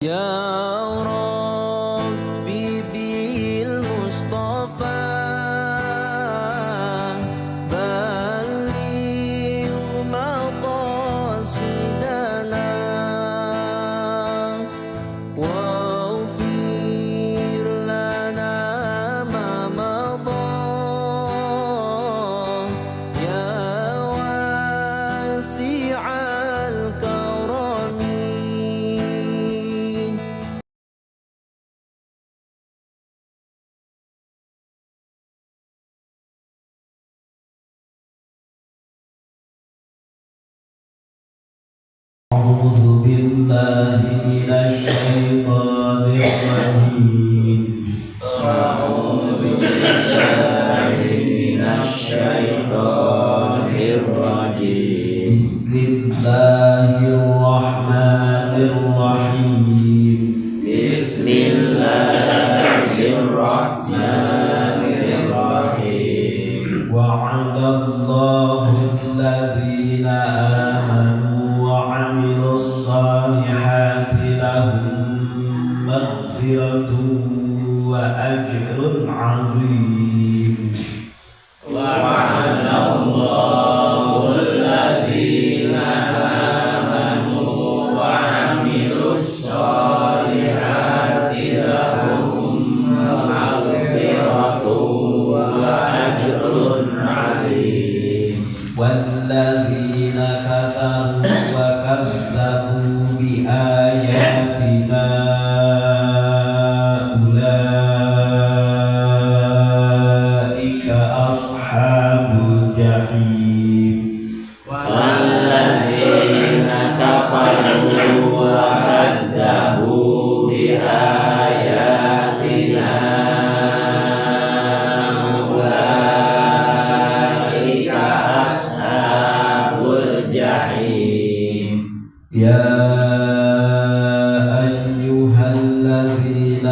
Ya Rabbi bil Mustafa balligh maqasidana waghfir lana ma madha ya wasi'al karami. أعوذ بالله من الشيطان الرجيم. أعوذ بالله من الشيطان الرجيم. بسم الله الرحمن الرحيم. بسم الله الرحمن الرحيم. وعد الله الذين آمنوا وعملوا الصالحات لهم مغفرة وأجر عظيم. وعد الله الذين آمنوا وعملوا الصالحات لهم مغفرة وأجر عظيم. والذين كفروا وكذبوا بآياتنا أولئك أصحاب الجحيم. والذين كفروا وكذبوا بآياتنا أولئك أصحاب الجحيم. يا أيها الذين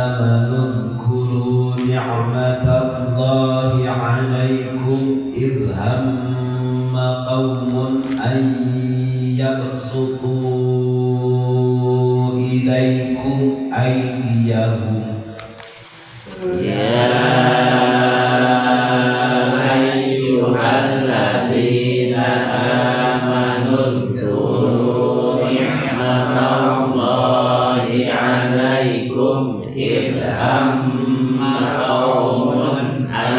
آمنوا اذكروا نعمة الله عليكم إذ هم قوم أن يبسطوا إليكم أيديهم. يا أيها الذين آمنوا اذكروا نعمة الله عليكم إذ هم قوم أن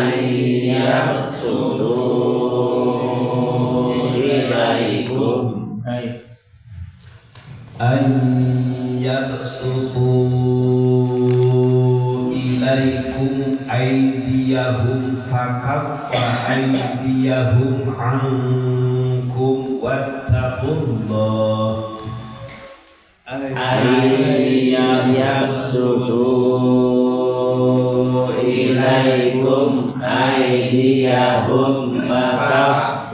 يبسطوا إليكم أيديهم فكف أيديهم عنكم واتقوا الله. أن يبسطوا إليكم أيديهم فكف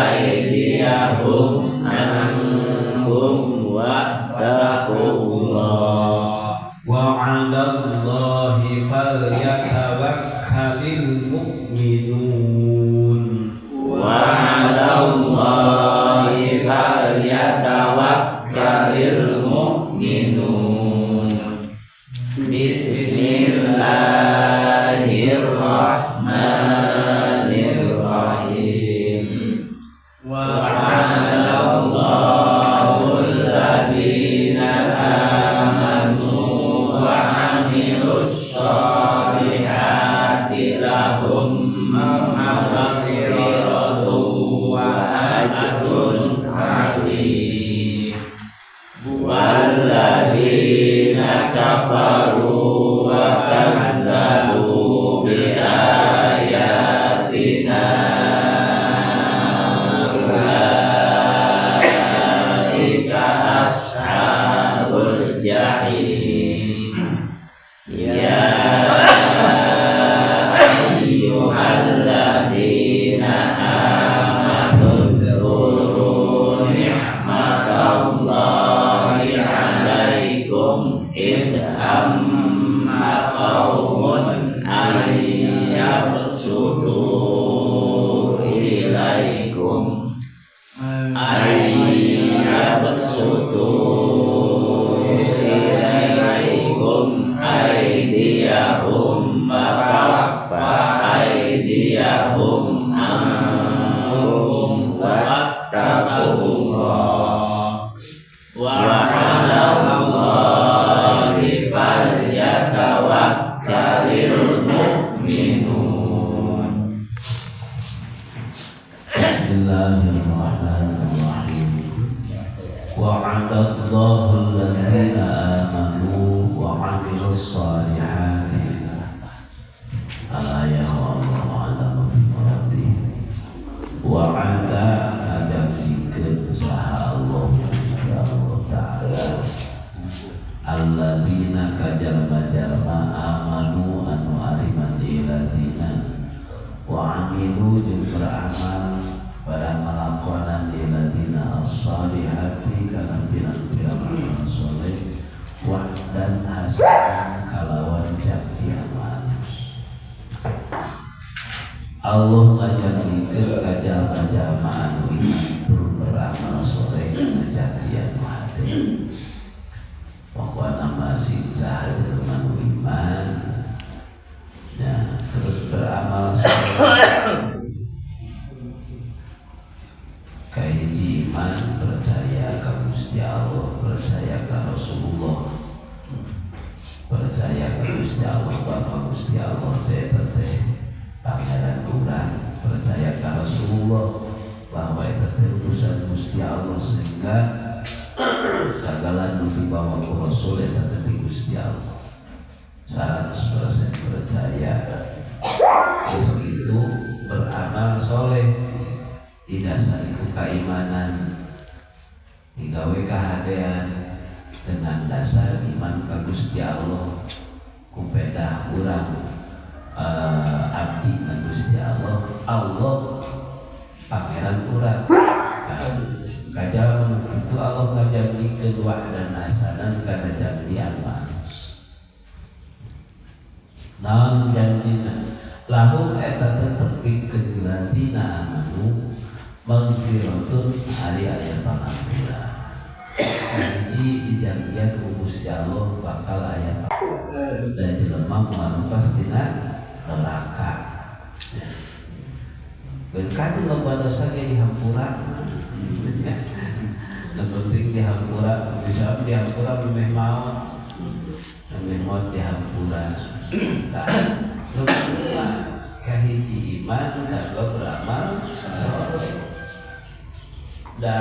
أيديهم عنكم واتقوا الله. وعلى الله فليتوكل المؤمنون. وعلى الله فليتوكل المؤمنون. بسم الله الرحمن الرحيم. وعد الله الذين آمنوا وعملوا الصالحات لهم مغفرة وأجر عظيم. والذين كفروا وكذبوا بآياتنا أولئك أصحاب الجحيم. يا أيها الذين آمنوا اذكروا نعمة الله عليكم إذ هم قوم أن يبسطوا إليكم أن يبسطوا alladzina kajalma amanu anu ariman iladina wa amilu jeung beramal pada melakonan iladina as-salihati kana pirang-pirang amal soleh wa dan hasan kalawan janji amanus. Allah ngajanjikeun kajal-kajal anu iman tur beramal soleh kana janji anu hade. Pokoknya masih zahir manu iman ya, terus beramal kahiji iman percaya ke Gusti Allah, percaya ke Rasulullah, percaya ke Gusti Allah bahwa Gusti Allah teh pangeran urang, percaya ke Rasulullah bahwa itu utusan Gusti Allah sehingga segala nu dibawa ku Rasul eta teh Gusti Allah. 100% percaya. Terus itu beramal soleh didasari ku keimanan, digawe kahadean dengan dasar iman ka Gusti Allah, kupeda urang abdi ka Gusti Allah, Allah pangeran urang. Kajal itu Allah ngajali kedua dan hasanan kana janji amanus. Naon janjina lahum eta tetep kejelasina amanu mangfiratun hari aya pangampura. Janji dijanjian ku Gusti Allah bakal aya dan jelema moal pastina neraka. Berkati loba dosa ge dihampura. Yang penting dihampura, bisa dihampura memeh maut, memeh maut dihampura. Kedua kahiji iman, kedua beramal soleh. Da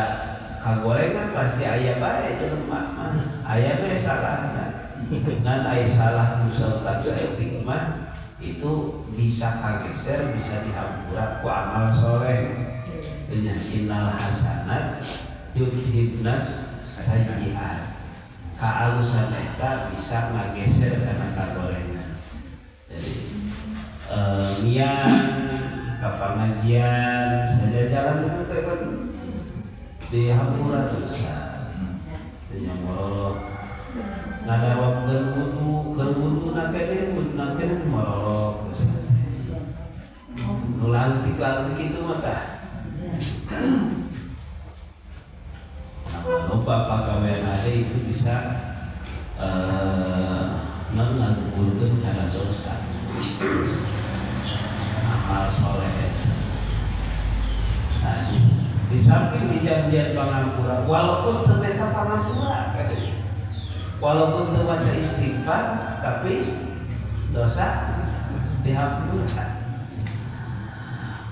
kagorengan pasti aya bae jelema mah, aya bae salahna. Dengan aya salah musalatan saeutik mah itu bisa kageser, bisa dihampura ku amal soleh. Dengan innal hasanat yudhibnas sayyi'at, kaalusan eta bisa ngageser kana kagorengan. Jadi niat ka pengajian saja jalan itu teh dihampura dosa. Nya mororok ngadawapkeun wudu nakene mororok dosa. Nu lantik-lantik itu mah tah lupa pagawean ada itu bisa menggugurkan karena dosa amal soleh. Nah, di samping dijanjian pangampura, walaupun ternyata pangampura, walaupun terbaca istighfar, tapi dosa dihampurkan.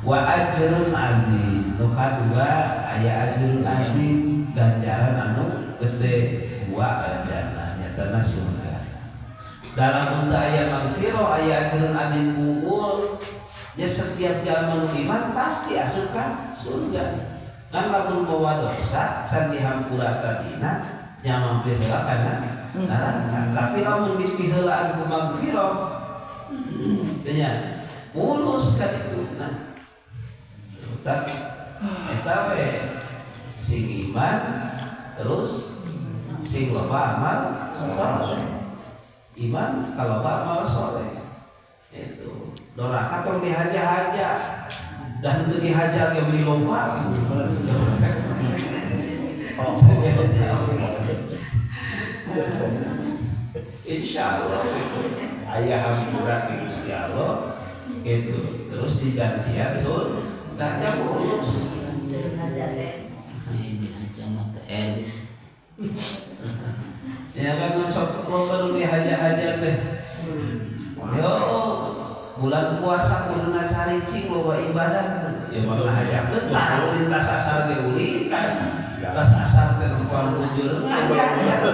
Wa ajrun azim, nu kadua aya ajrun azim, ganjaran anu gede, wa ganjaran nyatana surga. Dalam unta aya magfirah, aya ajrun azim gugur, ya setiap jalma nu iman pasti asup ka surga. Ngan lamun bawa dosa can dihampura tadina nya mampir heula kana neraka. Tapi lamun dipiheulaan ku magfirah nya mulus ka ditu. Tapi eta we sing iman terus sing loba amal soleh. Iman kalau amal soleh itu doraka tong dihaja-haja dan itu dihajar ke beli lomba. Insyaallah ayah hampura di Gusti Allah itu terus dijanjian surga. Tanya mulus. Ini aja mata elit. Ya kan sok baru dihaja-haja teh. Yo bulan puasa kuduna caricing loba ibadah. Ya malah hajakeun kalau lintas asar ge uli kan. Lintas asar teh kuan ujul ngajak.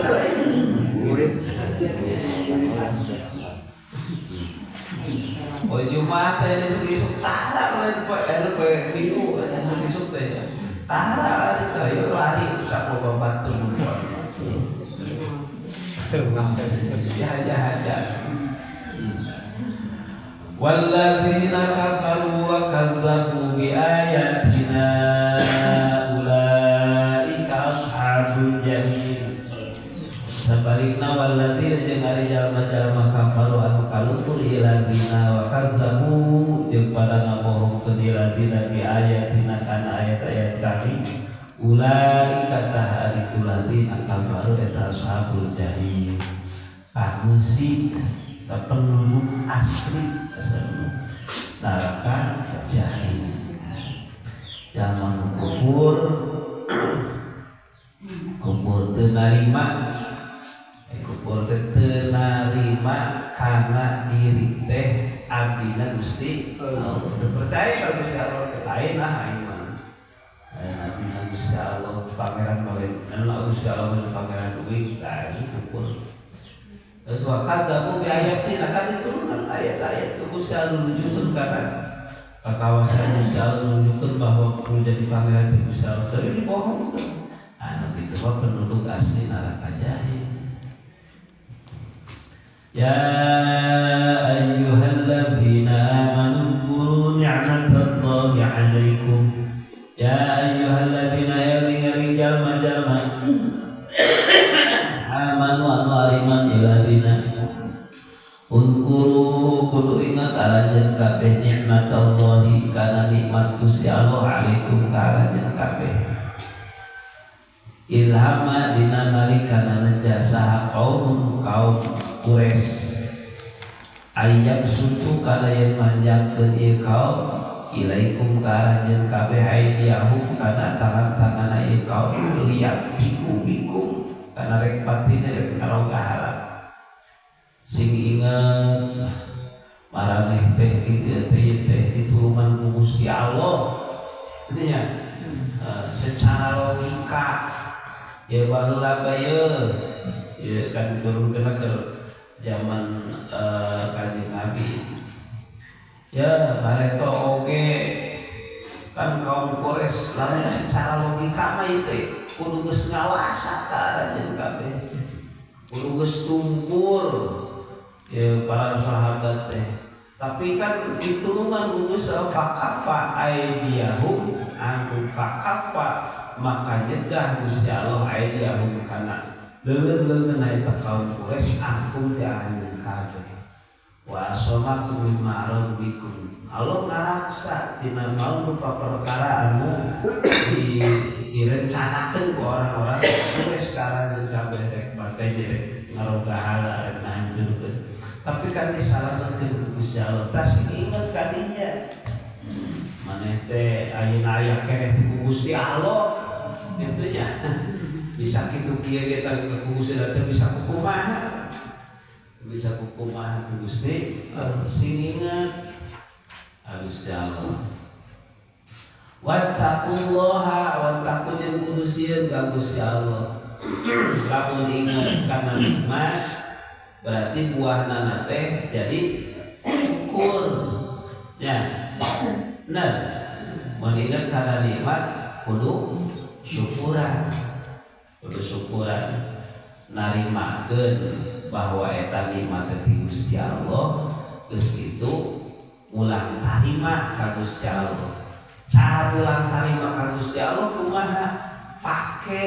Murid. Oh Jumat teh isuk-isuk tara lain poe Minggu isuk-isuk teh. Tara lari teh lari cap loba batu. Jahat-jahat. Walladzina kafaru wa kadzdzabu bi ayatina ulaika ashabul jahim. Sabalikna walladzina jeung ari jalma-jalma kafaru anu kalufur iladzina wa kadzdzabu jeung pada ngabohongkeun iladzina bi ayatina kana ayat-ayat kami ulaika taharitul ladzina kafaru eta ashabul jahim. Anu sih penduduk asli neraka jahim. Zaman kufur teu narima karena diri teh abdina Gusti Allah. Percaya kalau Gusti Allah lain lah iman. Abdina Gusti Allah pangeran balen, Gusti Allah pangeran duit lain kufur. Terus wakadamu bi ayatina kan diturunkan ayat-ayat Gusti Allah nunjukkeun kana kawasan Gusti Allah nunjukkeun bahwa perlu jadi pangeran di Gusti Allah tapi dibohongkeun. Anu kitu mah penduduk asli neraka jahim. Ya ayyuhalladzina amanu zkuru ni'matallahi 'alaikum. Ya ayyuhalladzina yalingaring jalma-jalma amanu anu ariman iladina uzkuru kudu ingat alajan kabeh nikmatallahi kana nikmat Gusti Allah alaikum ka alajan kabeh ilhama dina nalikana najasa kaum Quraisy ayyak sutu kana yen manjangkeun ieu kaum ilaikum ka alajan kabeh aidiyahum kana tangan-tangan ieu kaum liat bikum karena rek batinnya rek ngarogahala sing ingat maraneh teh teh dituluman ku Gusti Allah ini ya secara logika ya baheula bae ya kan diturunkeun ke zaman Kanjeng Nabi ya bareto oge kan kaum Quraisy lamun secara logika mah ieu kudu geus ngawasa ka aranjeun kabeh kudu geus tumpur ya para sahabat teh tapi kan ditulungan ku Gusti fakafa aidiyahum anu fakafa maka nyegah Gusti Allah aidiyahum kana leuleuh-leuleuh eta kaum Quraisy angkum teh aranjeun kabeh wa asamakum mimma rabbikum Allah ngaraksa dina maun rupa perkara anu direncanakeun ku orang-orang Quraisy sekarang jeung kabeh rek bagai rek ngarogahala rek ngahancurkeun tapi kan disalametkeun ku Gusti Allah tas inget kadinya maneh teh ayeuna aya keneh ku Gusti Allah kitu nya bisa kitu kieu ge tah ku Gusti Allah bisa kumaha ku Gusti sing inget Gusti Allah. Wattaqullaha wattaqu jeung kudu sieun ka Gusti Allah. Lamun ingat kana nikmat berarti buahna teh jadi syukur. Ya. Nah, mun ingat kana nikmat kudu syukuran. Kudu syukuran narimakeun bahwa eta nikmat ti Gusti Allah geus kitu ulang tarima ka Gusti Allah. Cara ulang tarima ka Gusti Allah kumaha? Pake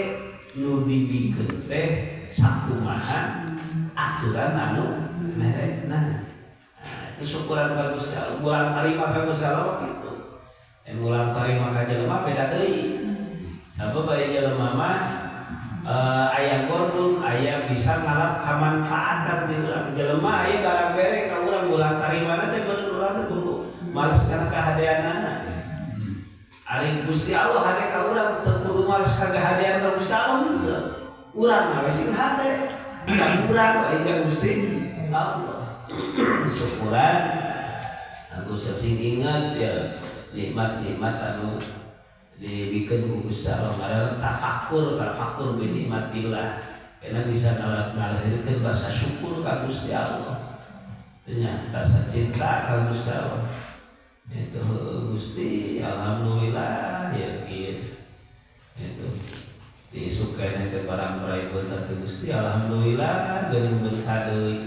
nu dibikeun teh sakumaha aturan anu merekna. Itu syukuran ka Gusti Allah. Ulang tarima ka Gusti Allah kitu. Ulang tarima ka jelema beda deui. Sabab aya jelema mah aya gordun, aya bisa ngalap kamanfaatan di jelema aya garang bere ka urang ulang tarimana teh bener urang teh kudu males kana kahadeanana. Ari Gusti Allah hade ka urang teu kudu males ka kahadean ka Gusti Allah henteu. Urang mah sing hade, urang aya Gusti Allah. Syukuran aku sing ingat ya nikmat-nikmat anu dibikeun ku Gusti Allah ngaran tafakur bi nikmatillah karena bisa ngalahirkeun rasa syukur ka Gusti Allah nya rasa cinta ka Gusti Allah itu Gusti alhamdulillah ya kieu itu diisukeun teh barang praebeut teh Gusti alhamdulillah geuning berkah deui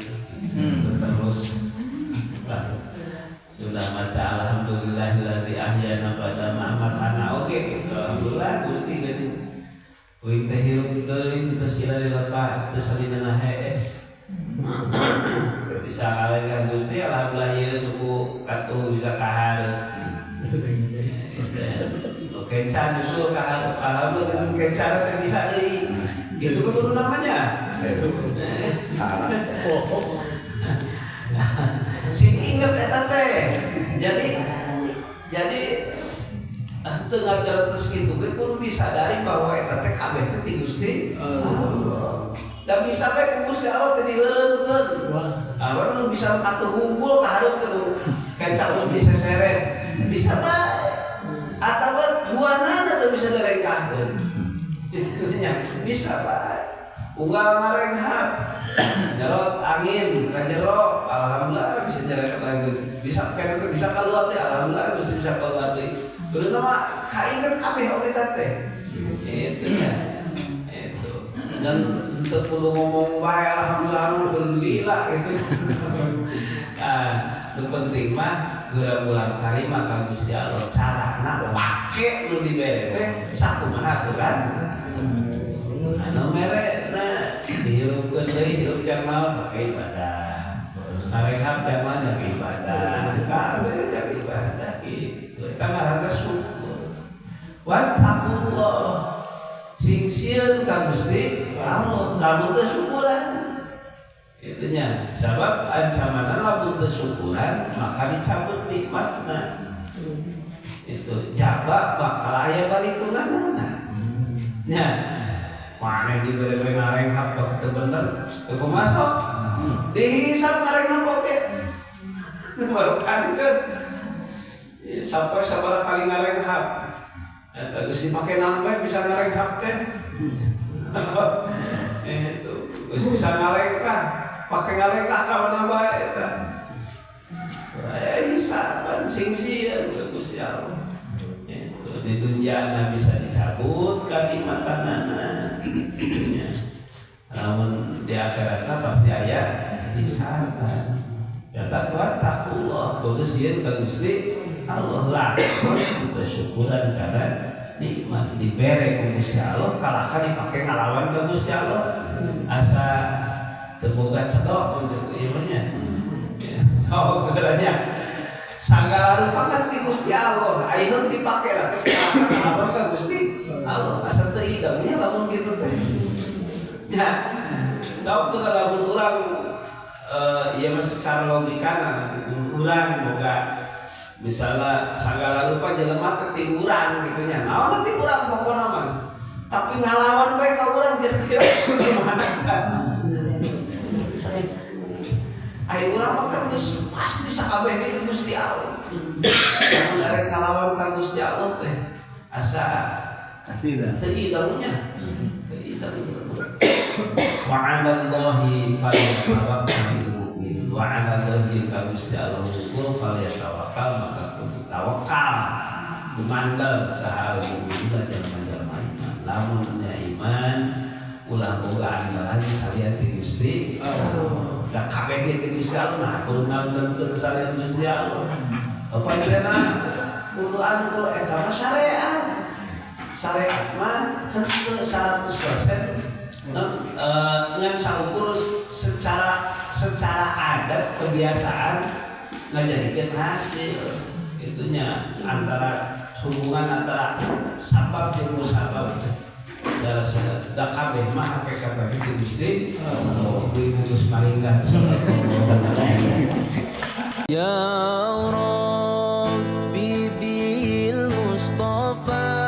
terus sudah baca alhamdulillahilladzi ahyana ba'da ma amatana oke alhamdulillah Gusti geuning uing teh hirup deui teu sila dilaka teu salina hees bisa kalengkan Gusti alhamdulillah ieu suku katuh bisa kahareup kencan justru alhamdulillah kencan teh bisa deui itu kudu namanya sing inget eta teh jadi teu ngageureutos kitu ge kudu disadari bahwa eta teh kabeh teh ti Gusti Allah dan bisa bae ku Gusti Allah teh diheureupkeun awan bisa katuh hungkul ka hareup teh kencan bisa seret bisa bae atawa buanana teh bisa direngkahkeun intinya bisa bae unggal ngarenghap nyerot angin ka jero alhamdulillah bisa nyerot lagi bisa kene bisa keluar deh alhamdulillah bisa keluar deh terus nama kainget kabeh oge teh itu ya itu dan teu kudu ngomong bae alhamdulillah gitu nu penting mah geura bulan karimah ka Gusti Allah carana pake nu dibere teh sakumaha kan anu merena dihirupkeun deui hirup jamal pakai ibadah ngarenghap jamal jadi ibadah kabeh jadi ibadah kitu eta ngaranna syukur wattaqullah sing sieun ka Gusti Allah lamun teu syukuran itunya sabab ancaman lamun teu syukuran maka dicabut nikmatna itu jaba bakal aya balitunganna nya mana diberi ngarenghap kok teu bener teu masuk dihisap ngarenghap oge baru kankeun sampai sabaraha kali ngarenghap eta geus dipake naon bisa ngarenghap teh itu geus bisa ngalengkah pake ngalengkah ka mana bae eta hisapan sing sieun ku Gusti Allah di dunia bisa dicabut kanikmatanana namun di akhiratna pasti aya hisapan ya takwa takullah kudu sieun ka Gusti Allah lah bersyukuran karena nikmat dibere ku Gusti Allah kalahkan dipake ngalawan ka Gusti Allah asa teu boga cedok untuk ieunya oh geranya sanggala rupa kan ti Gusti Allah ayeuna dipake lah apa ka Gusti Allah asa teu idamnya lamun kitu teh ya sok teu lamun urang ieu secara logikana urang boga misalnya sanggala rupa jelema teh ti urang kitu nya naon ti urang pokona mah tapi ngalawan bae ka urang kira-kira gimana ai urang mah kan geus pasti sakabeh itu Gusti Allah. Arek ngalawan ka Gusti Allah teh asa teu idamnya. Wa 'alallahi falyatawakkalul mu'min. Wa 'alallahi ka Gusti Allah falyatawakkal maka kudu tawakal. Dumandang saha mukmin jalma-jalma iman. Lamun nya iman ulah boga andalan salian ti Gusti Allah. Da kabeh ge Gusti Allah nah kudu nanggeun salian Gusti Allah. Apa cenah kudu anu eta mah syariat. Syariat mah henteu 100% dengan saukur secara adat kebiasaan ngajadikeun hasil. Itunya antara hubungan antara sabab jeung musabab. Da kabeh mah hakikat bagi Gusti ibu geus maringgan sallallahu alaihi Ya Rabbi bil Mustafa